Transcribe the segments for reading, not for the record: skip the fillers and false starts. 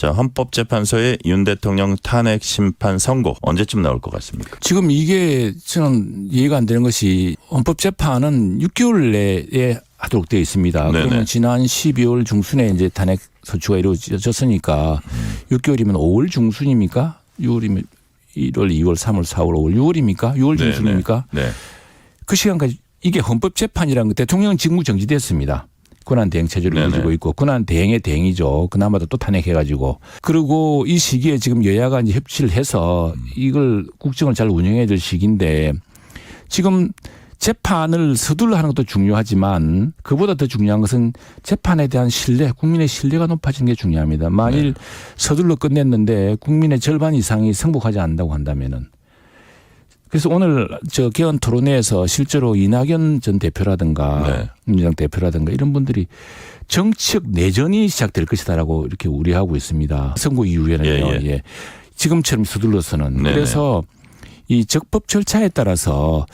자, 헌법재판소의 윤 대통령 탄핵 심판 선고 언제쯤 나올 것 같습니까? 지금 이게 저는 이해가 안 되는 것이 헌법재판은 6개월 내에 하도록 되어 있습니다. 네네. 그러면 지난 12월 중순에 이제 탄핵 소추가 이루어졌으니까 6개월이면 5월 중순입니까? 6월이면 1월, 2월, 3월, 4월, 5월, 6월입니까? 6월 중순입니까? 네. 그 시간까지 이게 헌법재판이라는 거 대통령 직무 정지됐습니다. 권한대행 체제를 네네. 가지고 있고 권한대행의 대행이죠. 그나마도 또 탄핵해가지고. 그리고 이 시기에 지금 여야가 이제 협치를 해서 이걸 국정을 잘 운영해야 될 시기인데 지금 재판을 서둘러 하는 것도 중요하지만 그보다 더 중요한 것은 재판에 대한 신뢰, 국민의 신뢰가 높아지는 게 중요합니다. 만일 서둘러 끝냈는데 국민의 절반 이상이 승복하지 않는다고 한다면은 그래서 오늘 저 개헌 토론회에서 실제로 이낙연 전 대표라든가 민주당 대표라든가 이런 분들이 정치적 내전이 시작될 것이다라고 이렇게 우려하고 있습니다. 선거 이후에는요. 예. 지금처럼 서둘러서는. 그래서 이 적법 절차에 따라서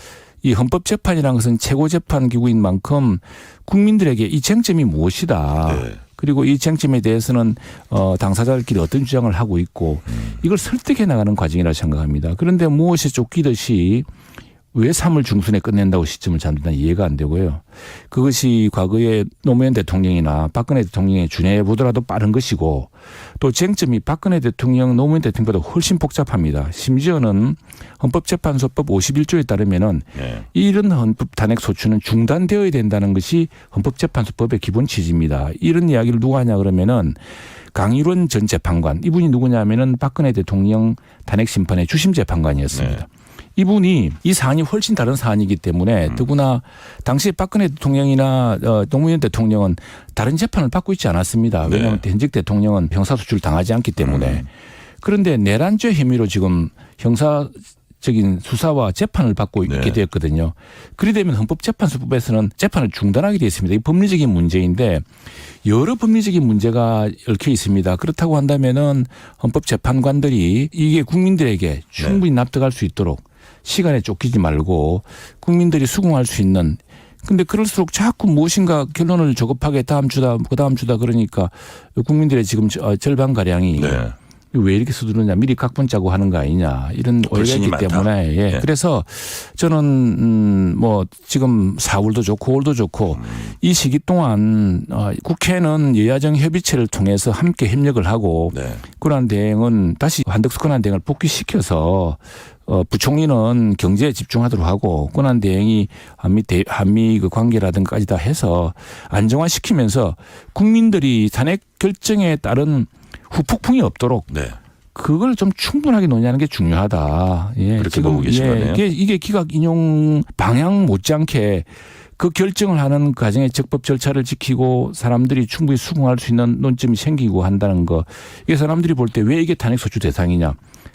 이 헌법재판이라는 것은 최고재판기구인 만큼 국민들에게 이 쟁점이 무엇이다. 그리고 이 쟁점에 대해서는 당사자들끼리 어떤 주장을 하고 있고 이걸 설득해 나가는 과정이라고 생각합니다. 그런데 무엇에 쫓기듯이 왜 3월 중순에 끝낸다고 시점을 잡는다는 이해가 안 되고요. 그것이 과거에 노무현 대통령이나 박근혜 대통령의 준해에 보더라도 빠른 것이고 또 쟁점이 박근혜 대통령, 노무현 대통령보다 훨씬 복잡합니다. 심지어는 헌법재판소법 51조에 따르면은 이런 헌법 탄핵 소추는 중단되어야 된다는 것이 헌법재판소법의 기본 취지입니다. 이런 이야기를 누가 하냐 그러면은 강일원 전 재판관, 이분이 누구냐면은 박근혜 대통령 탄핵 심판의 주심 재판관이었습니다. 이분이 이 사안이 훨씬 다른 사안이기 때문에 더구나 당시 박근혜 대통령이나 노무현 대통령은 다른 재판을 받고 있지 않았습니다. 왜냐하면 현직 대통령은 형사소추를 당하지 않기 때문에. 그런데 내란죄 혐의로 지금 형사적인 수사와 재판을 받고 있게 되었거든요. 그리 되면 헌법재판소법에서는 재판을 중단하게 되어 있습니다. 이 법리적인 문제인데 여러 법리적인 문제가 얽혀 있습니다. 그렇다고 한다면은 헌법재판관들이 이게 국민들에게 충분히 납득할 수 있도록 시간에 쫓기지 말고 국민들이 수긍할 수 있는 근데 그럴수록 자꾸 무엇인가 결론을 조급하게 다음 주다 그다음 주다 그러니까 국민들의 지금 절반가량이 왜 이렇게 서두르냐 미리 각본 짜고 하는 거 아니냐 이런 오해가 있기 때문에 그래서 저는 뭐 지금 4월도 좋고 5월도 좋고 이 시기 동안 국회는 여야정 협의체를 통해서 함께 협력을 하고 권한대행은 다시 한덕수 권한대행을 복귀시켜서 부총리는 경제에 집중하도록 하고 권한대행이 한미 그 관계라든가까지 다 해서 안정화시키면서 국민들이 탄핵 결정에 따른 후폭풍이 없도록 그걸 좀 충분하게 논의하는 게 중요하다. 그렇게 지금 보고 계신 거네요. 이게 기각 인용 방향 못지않게 그 결정을 하는 과정의 적법 절차를 지키고 사람들이 충분히 수긍할 수 있는 논점이 생기고 한다는 거. 이게 사람들이 볼 때 왜 이게 탄핵 소추 대상이냐.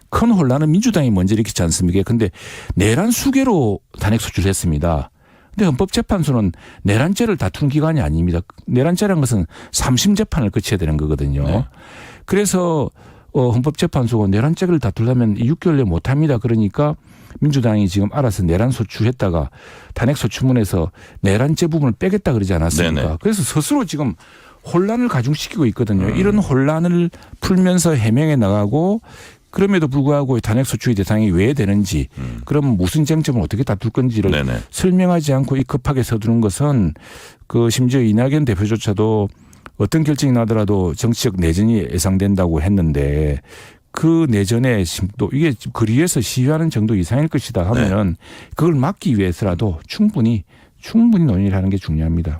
큰 혼란은 민주당이 먼저 일으키지 않습니까? 그런데 내란 수개로 탄핵 소추를 했습니다. 근데 헌법재판소는 내란죄를 다투는 기관이 아닙니다. 내란죄라는 것은 3심 재판을 거쳐야 되는 거거든요. 그래서 헌법재판소가 내란죄를 다투려면 6개월 내에 못합니다. 그러니까 민주당이 지금 알아서 내란 소추했다가 탄핵 소추문에서 내란죄 부분을 빼겠다 그러지 않았습니까? 그래서 스스로 지금 혼란을 가중시키고 있거든요. 이런 혼란을 풀면서 해명해 나가고 그럼에도 불구하고 탄핵소추의 대상이 왜 되는지 그럼 무슨 쟁점을 어떻게 다툴 건지를 설명하지 않고 이 급하게 서두른 것은 그 심지어 이낙연 대표조차도 어떤 결정이 나더라도 정치적 내전이 예상된다고 했는데 그 내전의 심도 이게 거리에서 시위하는 정도 이상일 것이다 하면은 그걸 막기 위해서라도 충분히 논의를 하는 게 중요합니다.